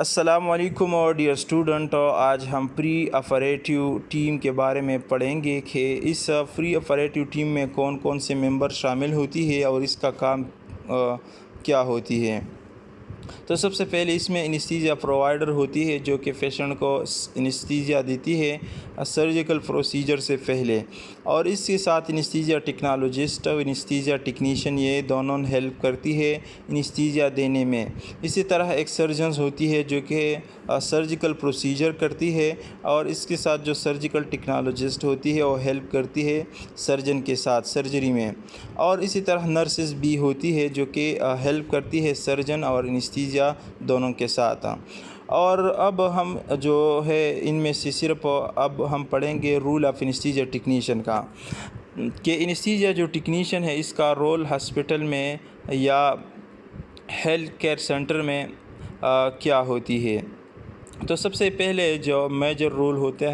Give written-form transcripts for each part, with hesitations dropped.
السلام علیکم اور ڈیئر اسٹوڈنٹ، آج ہم پری آپریٹیو ٹیم کے بارے میں پڑھیں گے کہ اس پری آپریٹیو ٹیم میں کون کون سے ممبر شامل ہوتی ہے اور اس کا کام کیا ہوتی ہے۔ تو سب سے پہلے اس میں انیستھیزیا پرووائڈر ہوتی ہے جو کہ پیشنٹ کو انیستھیزیا دیتی ہے سرجیکل پروسیجر سے پہلے، اور اس کے ساتھ انیستھیزیا ٹیکنالوجسٹ اور انیستھیزیا ٹیکنیشین یہ دونوں ہیلپ کرتی ہے انیستھیزیا دینے میں۔ اسی طرح ایک سرجنز ہوتی ہے جو کہ سرجیکل پروسیجر کرتی ہے، اور اس کے ساتھ جو سرجیکل ٹیکنالوجسٹ ہوتی ہے وہ ہیلپ کرتی ہے سرجن کے ساتھ سرجری میں، اور اسی طرح نرسز بھی ہوتی ہے جو کہ ہیلپ کرتی ہے سرجن اور انیستھیزیا دونوں کے ساتھ۔ اور اب ہم جو ہے ان میں سے صرف اب ہم پڑھیں گے رول آف انیستھیزیا ٹیکنیشین کا، کہ انیستھیزیا جو ٹیکنیشین ہے اس کا رول ہاسپٹل میں یا ہیلتھ کیئر سینٹر میں کیا ہوتی ہے۔ تو سب سے پہلے جو میجر رول ہوتا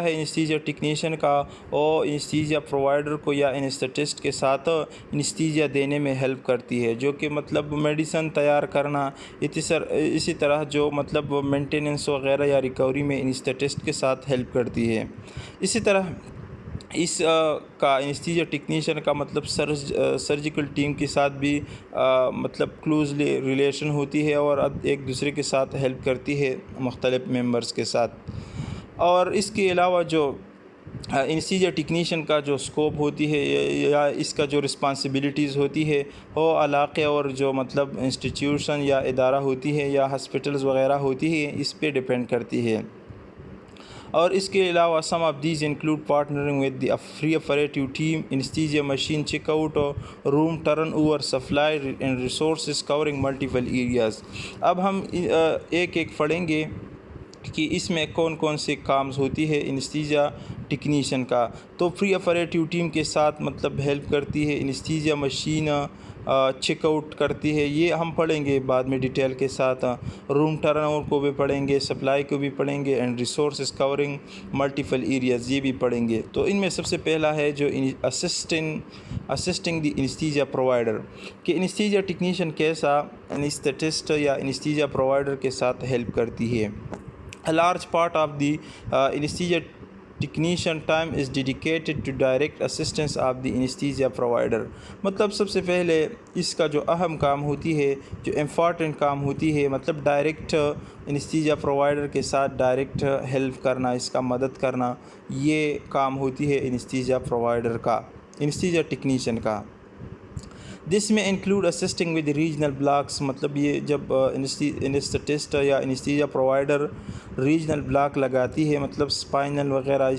ہے انیستھیزیا ٹیکنیشین کا، وہ انیستھیزیا پرووائڈر کو یا انیستھیٹسٹ کے ساتھ انیستھیزیا دینے میں ہیلپ کرتی ہے، جو کہ مطلب میڈیسن تیار کرنا، اسی طرح جو مطلب مینٹیننس وغیرہ یا ریکوری میں انیستھیٹسٹ کے ساتھ ہیلپ کرتی ہے۔ اسی طرح اس کا انیستھیزیا ٹیکنیشین کا مطلب سرجیکل ٹیم کے ساتھ بھی مطلب کلوزلی ریلیشن ہوتی ہے اور ایک دوسرے کے ساتھ ہیلپ کرتی ہے مختلف ممبرز کے ساتھ۔ اور اس کے علاوہ جو انیستھیزیا ٹیکنیشین کا جو سکوپ ہوتی ہے یا اس کا جو رسپانسبلٹیز ہوتی ہے وہ علاقے اور جو مطلب انسٹیٹیوشن یا ادارہ ہوتی ہے یا ہاسپٹلز وغیرہ ہوتی ہے اس پہ ڈیپینڈ کرتی ہے۔ اور اس کے علاوہ some of these include partnering with the preoperative team, anaesthesia machine checkout, room turnover, supply and resources covering multiple areas. اب ہم ایک ایک پڑھیں گے کہ اس میں کون کون سے کامز ہوتی ہے انیستھیزیا ٹیکنیشین کا۔ تو پری آپریٹیو ٹیم کے ساتھ مطلب ہیلپ کرتی ہے انیستھیزیا مشین چیک آؤٹ کرتی ہے، یہ ہم پڑھیں گے بعد میں ڈیٹیل کے ساتھ۔ روم ٹرن اوور کو بھی پڑھیں گے، سپلائی کو بھی پڑھیں گے، and resources covering multiple areas یہ بھی پڑھیں گے۔ تو ان میں سب سے پہلا ہے جو اسسٹنگ دی انیستھیزیا پرووائڈر، کہ انیستھیزیا ٹیکنیشین کیسا انیستھیٹسٹ یا انیستھیزیا پرووائڈر کے ساتھ ہیلپ کرتی ہے۔ A large part of the anesthesia technician time is dedicated to direct assistance of the anesthesia provider۔ مطلب سب سے پہلے اس کا جو اہم کام ہوتی ہے، جو امپورٹنٹ کام ہوتی ہے، مطلب ڈائریکٹ انیستھیزیا پرووائڈر کے ساتھ ڈائریکٹ ہیلپ کرنا، اس کا مدد کرنا، یہ کام ہوتی ہے انیستھیزیا پرووائڈر کا، انیستھیزیا ٹیکنیشین کا۔ دس میں include assisting with regional blocks, مطلب یہ جب انیستھیٹسٹ یا انیستھیزیا پرووائڈر ریجنل بلاک لگاتی ہے، مطلب اسپائنل وغیرہ،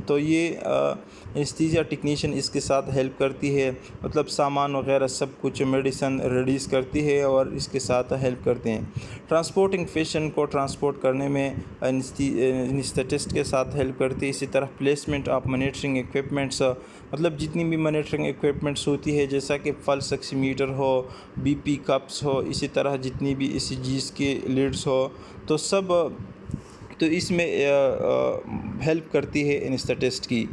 تو یہ انیستھیزیا ٹیکنیشین اس کے ساتھ ہیلپ کرتی ہے، مطلب سامان وغیرہ سب کچھ میڈیسن ریلیز کرتی ہے اور اس کے ساتھ ہیلپ کرتے ہیں۔ ٹرانسپورٹنگ پیشنٹ کو ٹرانسپورٹ کرنے میں انیستھیٹسٹ کے ساتھ ہیلپ کرتی ہے۔ اسی طرح پلیسمنٹ آف مانیٹرنگ ایکوپمنٹس، مطلب جتنی بھی مانیٹرنگ ایکوپمنٹس ہوتی ہے جیسا کہ پلس آکسیمیٹر ہو، بی پی کپس ہو، اسی طرح جتنی بھی ECGs کے لیڈز ہو، تو سب تو اس میں ہیلپ کرتی ہے انیستھیٹسٹ کی۔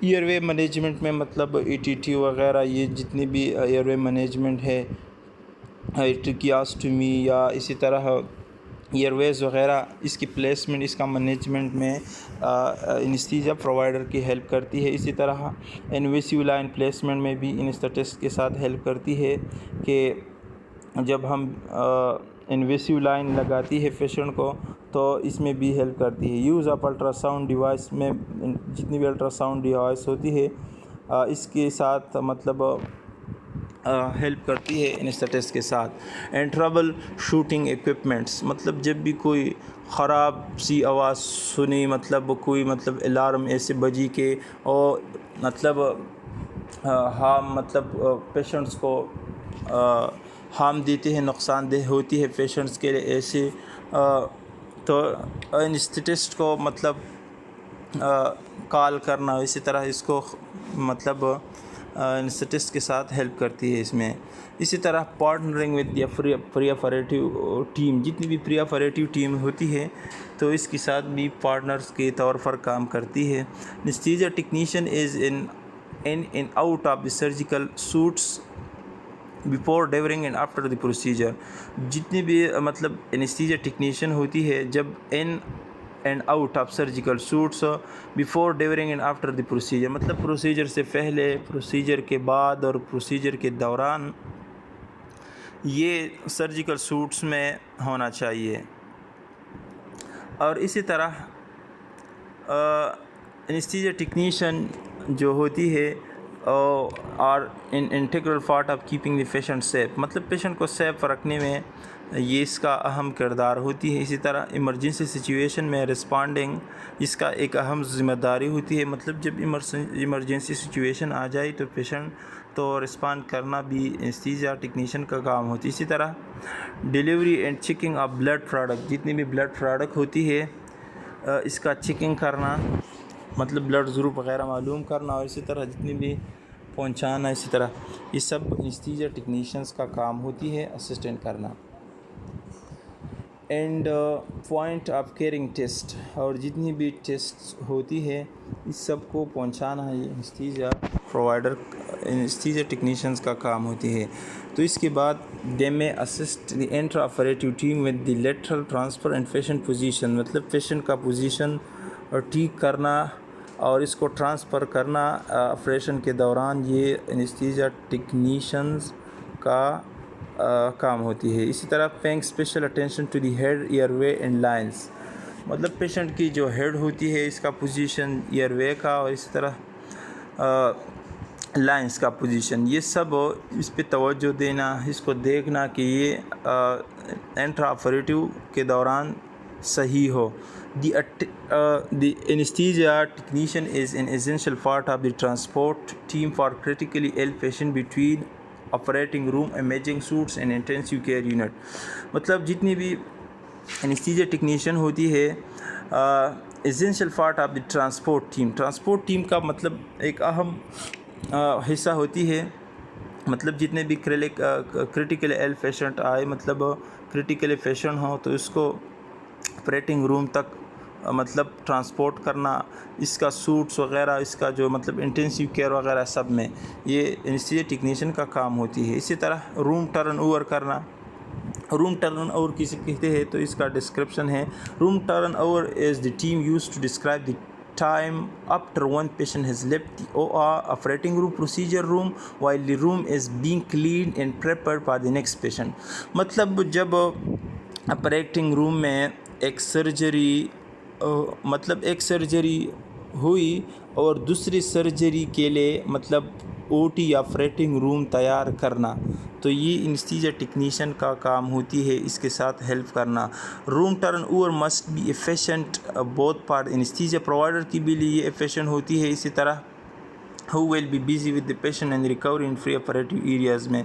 ایئر وے مینجمنٹ میں مطلب ETT وغیرہ یہ جتنی بھی ایئر وے مینجمنٹ ہے، ٹریکیاسٹومی یا اسی طرح ایئر ویز وغیرہ، اس کی پلیسمنٹ، اس کا مینجمنٹ میں انیستھیزیا پرووائڈر کی ہیلپ کرتی ہے۔ اسی طرح انویسیو لائن پلیسمنٹ میں بھی انیستھیٹسٹ کے ساتھ ہیلپ کرتی ہے، کہ جب ہم انویسیو لائن لگاتی ہے پیشنٹ کو تو اس میں بھی ہیلپ کرتی ہے۔ Use of ultra sound device میں جتنی بھی الٹرا ساؤنڈ ڈیوائس ہوتی ہے اس کے ساتھ مطلب ہیلپ کرتی ہے انیستھیٹسٹ کے ساتھ۔ اینڈ ٹربل شوٹنگ ایکوپمنٹس، مطلب جب بھی کوئی خراب سی آواز سنی، مطلب کوئی مطلب الارم ایسے بجی کہ اور مطلب مطلب پیشنٹس کو ہارم دیتے ہیں، نقصان دہ ہوتی ہے پیشنٹس کے لیے ایسے، تو انیستھیٹسٹ کو مطلب کال کرنا، اسی طرح اس کو مطلب انیستھیٹسٹ کے ساتھ ہیلپ کرتی ہے اس میں۔ اسی طرح partnering with the preoperative team, جتنی بھی پری آپریٹیو ٹیم ہوتی ہے تو اس کے ساتھ بھی پارٹنرز کے طور پر کام کرتی ہے۔ Anaesthesia technician is in out of the surgical suites before during and after the procedure. جتنی بھی مطلب انیستھیزیا ٹیکنیشین ہوتی ہے جب in and out of surgical suites before during and after the procedure, مطلب پروسیجر سے پہلے، پروسیجر کے بعد اور پروسیجر کے دوران یہ سرجیکل سوٹس میں ہونا چاہیے. اور اسی طرح انیستھیزیا ٹیکنیشین جو ہوتی ہے اور integral part of keeping the patient safe, مطلب پیشنٹ کو سیف رکھنے میں یہ اس کا اہم کردار ہوتی ہے. اسی طرح ایمرجنسی سچویشن میں رسپانڈنگ اس کا ایک اہم ذمہ داری ہوتی ہے. مطلب جب ایمرجنسی سچویشن آ جائے تو پیشنٹ تو رسپانڈ کرنا بھی انیستھیزیا ٹیکنیشین کا کام ہوتی ہے. اسی طرح delivery and checking of blood product, جتنی بھی بلڈ پروڈکٹ ہوتی ہے اس کا چیکنگ کرنا، مطلب بلڈ ضرور وغیرہ معلوم کرنا، اور اسی طرح جتنی بھی پہنچانا، اسی طرح یہ سب انیستھیزیا ٹیکنیشینس کا کام ہوتی ہے اسسٹنٹ کرنا. And point of caring test, اور جتنی بھی ٹیسٹ ہوتی ہے اس سب کو پہنچانا یہ انیستھیزیا ٹیکنیشینس کا کام ہوتی ہے. تو اس کے بعد دے میں assist the intra operative team with the lateral transfer and patient position, مطلب پیشنٹ کا پوزیشن اور ٹھیک کرنا اور اس کو ٹرانسفر کرنا آپریشن کے دوران یہ انیستھیزیا ٹیکنیشینز کا کام ہوتی ہے. اسی طرح paying special attention to the head, airway and lines, مطلب پیشنٹ کی جو ہیڈ ہوتی ہے اس کا پوزیشن، ایئر وے کا، اور اسی طرح لائنس کا پوزیشن، یہ سب اس پہ توجہ دینا، اس کو دیکھنا کہ یہ انٹرا آپریٹیو کے دوران صحیح ہو. The anesthesia technician is an essential part of the transport team for critically ill patient between operating room, imaging suites and intensive care unit. مطلب جتنی بھی انیستھیزیا ٹیکنیشین ہوتی ہے essential part of the transport team کا مطلب ایک اہم حصہ ہوتی ہے. مطلب جتنے بھی کریٹیکل ایل پیشنٹ آئے، مطلب کریٹیکل پیشنٹ ہوں تو اس کو آپریٹنگ روم تک مطلب ٹرانسپورٹ کرنا، اس کا سوٹس وغیرہ، اس کا جو مطلب انٹینسیو کیئر وغیرہ سب میں یہ انیستھیزیا ٹیکنیشین کا کام ہوتی ہے. اسی طرح روم ٹرن اوور کرنا، روم ٹرن اوور کسے کہتے ہیں تو اس کا ڈسکرپشن ہے. Room turnover is the term use to describe the time after one patient has left the OR operating room procedure room while the room is being cleaned and prepared for the next patient. مطلب جب operating روم میں ایک surgery ہوئی اور دوسری surgery کے لیے مطلب او ٹی آپریٹنگ روم تیار کرنا، تو یہ انیستھیزیا ٹیکنیشین کا کام ہوتی ہے اس کے ساتھ ہیلپ کرنا. Room turnover must be efficient both part, anaesthesia provider کی بھی لیے ایفیشینٹ ہوتی ہے. اسی طرح who will be busy with the patient and recovery in free operative areas میں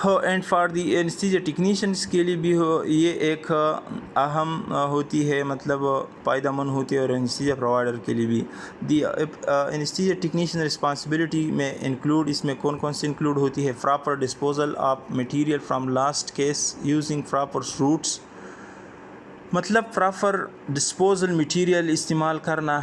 اینڈ فار دی انیستھیزیا ٹیکنیشینس کے لیے بھی یہ ایک اہم ہوتی ہے، مطلب فائدہ مند ہوتی ہے، اور انیستھیزیا پرووائڈر کے لیے بھی. دی انیستھیزیا ٹیکنیشین رسپانسبلٹی میں انکلوڈ، اس میں کون سی انکلوڈ ہوتی ہے؟ Proper disposal of material from last case using proper roots, مطلب پراپر ڈسپوزل مٹیریل استعمال کرنا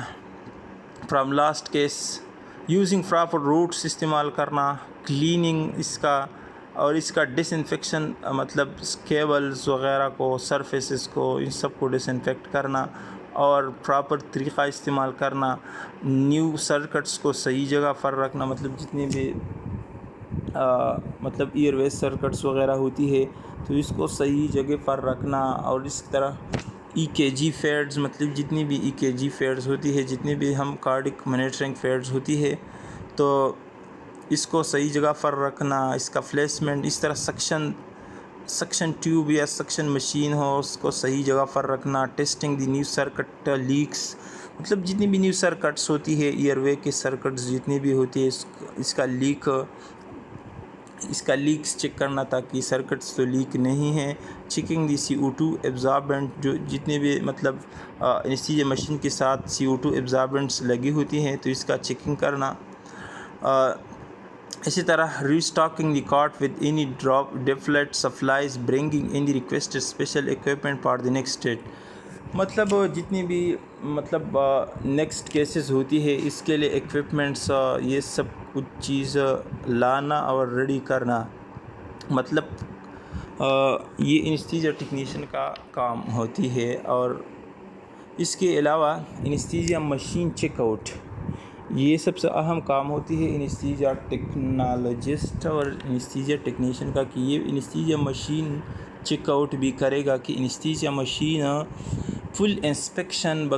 from last case, using proper roots استعمال کرنا، کلیننگ اس کا اور اس کا ڈس انفیکشن، مطلب کیبلز وغیرہ کو، سرفیسز کو، ان سب کو ڈس انفیکٹ کرنا اور پراپر طریقہ استعمال کرنا. نیو سرکٹس کو صحیح جگہ پر رکھنا، مطلب جتنے بھی مطلب ایئر ویز سرکٹس وغیرہ ہوتی ہے تو اس کو صحیح جگہ پر رکھنا. اور اس طرح ای کے جی فیڈز، مطلب جتنی بھی ای کے جی فیڈز ہوتی ہے، جتنی بھی ہم کارڈک مانیٹرنگ فیڈز ہوتی ہے تو اس کو صحیح جگہ پر رکھنا، اس کا پلیسمنٹ، اس طرح سکشن ٹیوب یا سکشن مشین ہو اس کو صحیح جگہ پر رکھنا. ٹیسٹنگ دی نیو سرکٹ لیکس، مطلب جتنی بھی نیو سرکٹس ہوتی ہے، ایئر وے کے سرکٹس جتنی بھی ہوتی ہے اس کا لیکس چیک کرنا تاکہ سرکٹس تو لیک نہیں ہیں. چیکنگ دی CO2 ایبزاربنٹ، جو جتنے بھی مطلب انیستھیزیا مشین کے ساتھ CO2 ایبزاربنٹس لگی ہوتی ہیں تو اس کا چیکنگ کرنا. اسی طرح restocking the cart with any depleted supplies, bringing in the requested special equipment for the next state, مطلب جتنی بھی مطلب نیکسٹ کیسز ہوتی ہے اس کے لیے ایکوپمنٹس، یہ سب کچھ چیز لانا اور ریڈی کرنا. مطلب یہ انستھیزیا ٹیکنیشین کا کام ہوتی ہے. اور اس کے علاوہ انستھیزیا مشین چیک آؤٹ یہ سب سے اہم کام ہوتی ہے انستھیزیا ٹیکنالوجسٹ اور انستھیزیا ٹیکنیشین کا، کہ یہ انستھیزیا مشین چیک آؤٹ بھی کرے گا، کہ انستھیزیا مشین فل انسپیکشن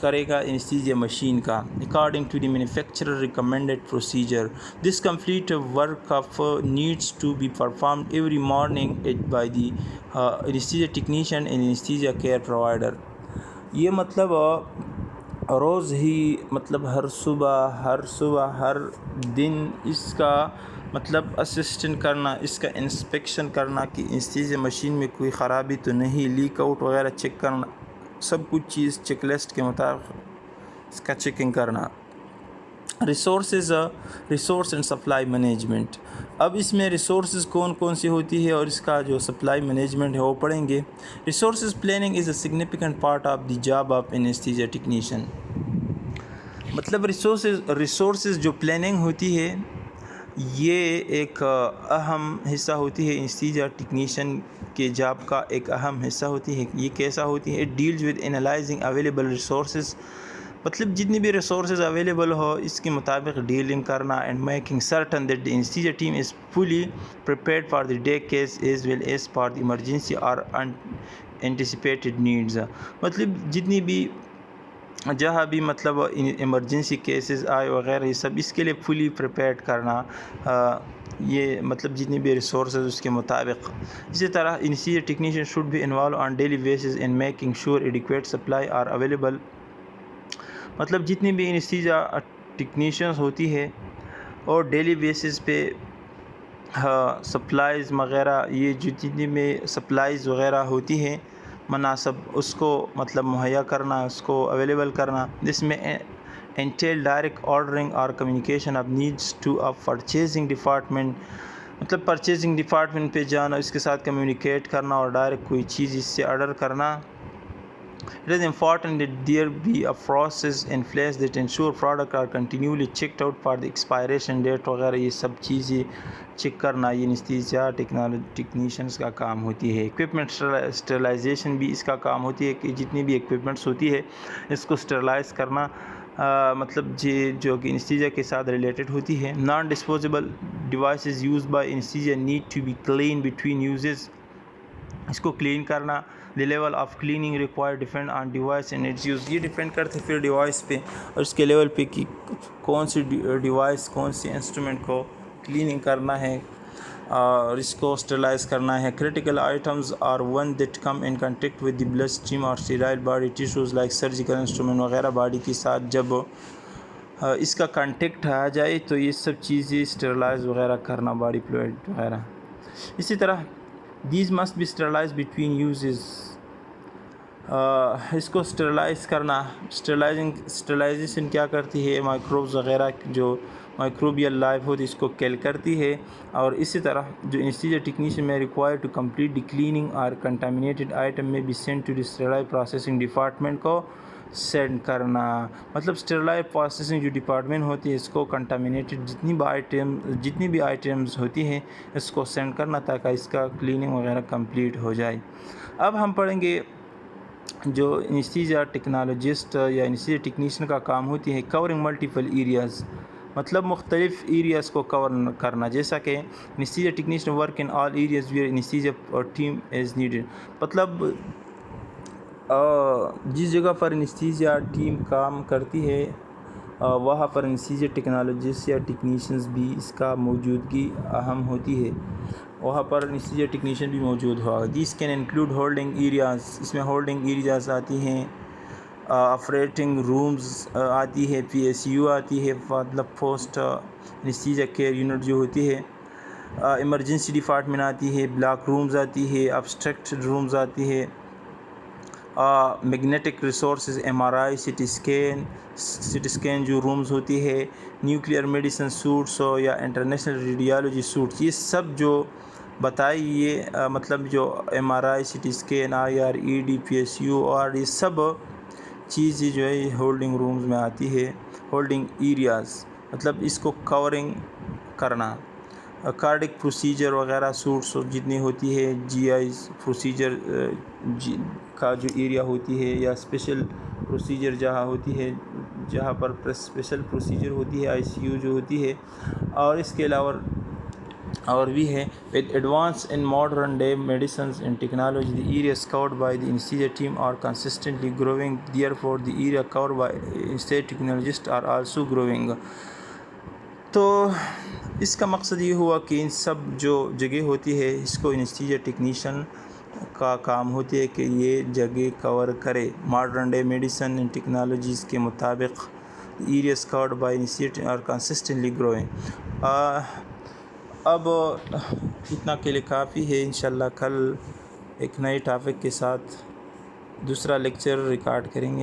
کرے گا انستھیزیا مشین کا according to the manufacturer recommended procedure. This complete work of needs to be performed every morning by the anesthesia technician and anesthesia care provider. یہ مطلب روز ہی، مطلب ہر صبح ہر دن اس کا مطلب اسسٹنٹ کرنا، اس کا انسپیکشن کرنا کہ انستھیزیا مشین میں کوئی خرابی تو نہیں، لیک آؤٹ وغیرہ چیک کرنا، سب کچھ چیز چیک لسٹ کے مطابق اس کا چیکنگ کرنا. Resource and supply management. اب اس میں ریسورسز کون سی ہوتی ہے اور اس کا جو سپلائی مینجمنٹ ہے وہ پڑھیں گے. Resources planning is a significant part of the job of anaesthesia technician. مطلب ریسورسز جو پلاننگ ہوتی ہے یہ ایک اہم حصہ ہوتی ہے انستھیزیا ٹیکنیشین کے جاب کا، ایک اہم حصہ ہوتی ہے. یہ کیسا ہوتی ہے؟ It deals with analysing available resources. مطلب جتنی بھی ریسورسز اویلیبل ہو اس کے مطابق ڈیلنگ کرنا، and making certain that the anaesthesia team is fully prepared for the day case as well as for the emergency اور انٹیسپیٹڈ نیڈز. مطلب جتنی بھی جہاں بھی مطلب ایمرجنسی کیسز آئے وغیرہ، یہ سب اس کے لیے فلی پریپیئرڈ کرنا، یہ مطلب جتنی بھی ریسورسز اس کے مطابق. اسی طرح anaesthesia technician should be involve on daily basis in making sure adequate supply are available. مطلب جتنی بھی انستھیزیا ٹیکنیشینز ہوتی ہے اور ڈیلی بیسز پہ سپلائز وغیرہ، یہ جتنی بھی سپلائز وغیرہ ہوتی ہے مناسب اس کو مطلب مہیا کرنا، اس کو اویلیبل کرنا. جس میں انٹیل ڈائریکٹ آرڈرنگ اور communication of needs to purchasing department. مطلب پرچیزنگ ڈپارٹمنٹ پہ جانا، اس کے ساتھ کمیونیکیٹ کرنا اور ڈائریکٹ کوئی چیز اس سے آرڈر کرنا. It is important that there be a process in place that ensure products are continually checked out for the expiration date وغیرہ. یہ سب چیزیں چیک کرنا یہ انستھیزیا ٹیکنیشینس کا کام ہوتی ہے. اکوپمنٹ اسٹرلائزیشن بھی اس کا کام ہوتی ہے، کہ جتنی بھی اکوپمنٹس ہوتی ہے اس کو اسٹرلائز کرنا، مطلب جو کہ انستھیزیا کے ساتھ ریلیٹڈ ہوتی ہے. Non disposable devices used by anaesthesia need to be clean between uses. اس کو کلین کرنا. The level of cleaning require depend on device and its use. یہ ڈیپینڈ کرتے پھر ڈیوائس پہ اور اس کے لیول پہ کہ کون سی ڈیوائس کون سی انسٹرومنٹ کو کلیننگ کرنا ہے اور اس کو اسٹرلائز کرنا ہے. Critical items are one that come in contact with the bloodstream اور sterile body tissues like surgical instrument وغیرہ. باڈی کے ساتھ جب اس کا کنٹیکٹ آ جائے تو یہ سب چیزیں اسٹرلائز وغیرہ کرنا، باڈی فلوئڈ وغیرہ. اسی طرح these must be sterilise between uses. اس کو اسٹرلائز کرنا. اسٹرلائزیشن کیا کرتی ہے؟ مائکروبز وغیرہ جو مائکروبیل لائف ہوتی ہے اس کو کل کرتی ہے. اور اسی طرح جو انستھیزیا ٹیکنیشین میں require to complete the cleaning اور کنٹامینیٹڈ آئٹم میں be send to the sterilise processing department کو سینڈ کرنا. مطلب اسٹرلائز پروسیسنگ جو ڈپارٹمنٹ ہوتی ہے اس کو کنٹامینیٹڈ جتنی بھی آئٹمز ہوتی ہیں اس کو سینڈ کرنا تاکہ اس کا کلیننگ وغیرہ کمپلیٹ ہو جائے. اب ہم پڑھیں گے جو انستھیزیا ٹیکنالوجسٹ یا انستھیزیا ٹیکنیشین کا کام ہوتی ہے کورنگ ملٹیپل ایریاز. مطلب مختلف ایریاز کو کور کرنا، جیسا کہ anaesthesia technician work in all areas where anaesthesia team is needed. مطلب جس جگہ پر انستھیزیا ٹیم کام کرتی ہے وہاں پر انستھیزیا ٹیکنالوجسٹ یا ٹیکنیشینز بھی اس کا موجودگی اہم ہوتی ہے، وہاں پر انستھیزیا ٹیکنیشین بھی موجود ہوا. These can include holding areas. اس میں ہولڈنگ ایریاز آتی ہیں، آپریٹنگ رومز آتی ہے، پی ایس یو آتی ہے، مطلب پوسٹ انستھیزیا کیئر یونٹ جو ہوتی ہے، ایمرجنسی ڈپارٹمنٹ آتی ہے، بلاک رومز آتی ہے، ابسٹریکٹ رومز آتی ہے، magnetic resources M R I, C T scan جو رومز ہوتی ہے، نیوکلیئر میڈیسن سوٹس ہو یا انٹرنیشنل ریڈیالوجی سوٹس. یہ سب جو بتائی یہ مطلب جو M R I, C T scan, I R E D, P S U اور یہ سب چیزیں جو ہے ہولڈنگ رومز میں آتی ہے. ہولڈنگ ایریاز مطلب اس کو کورنگ کرنا. کارڈک پروسیجر وغیرہ سوٹس جتنی ہوتی ہے، جی آئی پروسیجر کا جو ایریا ہوتی ہے، یا اسپیشل پروسیجر جہاں ہوتی ہے، جہاں پر اسپیشل پروسیجر ہوتی ہے، آئی سی یو جو ہوتی ہے. اور اس کے علاوہ اور بھی ہے. with advance in modern day medicines and technology, the areas covered by the anesthesia team are consistently growing. Therefore, the area covered by anesthesia technologists are also growing. تو اس کا مقصد یہ ہوا کہ ان سب جو جگہ ہوتی ہے اس کو انیستھیزیا ٹیکنیشین کا کام ہوتی ہے کہ یہ جگہ کور کرے. Modern day medicine and technologies کے مطابق areas covered by anaesthesia are consistently growing. اب اتنا کے لیے کافی ہے. انشاءاللہ کل ایک نئے ٹاپک کے ساتھ دوسرا لیکچر ریکارڈ کریں گے.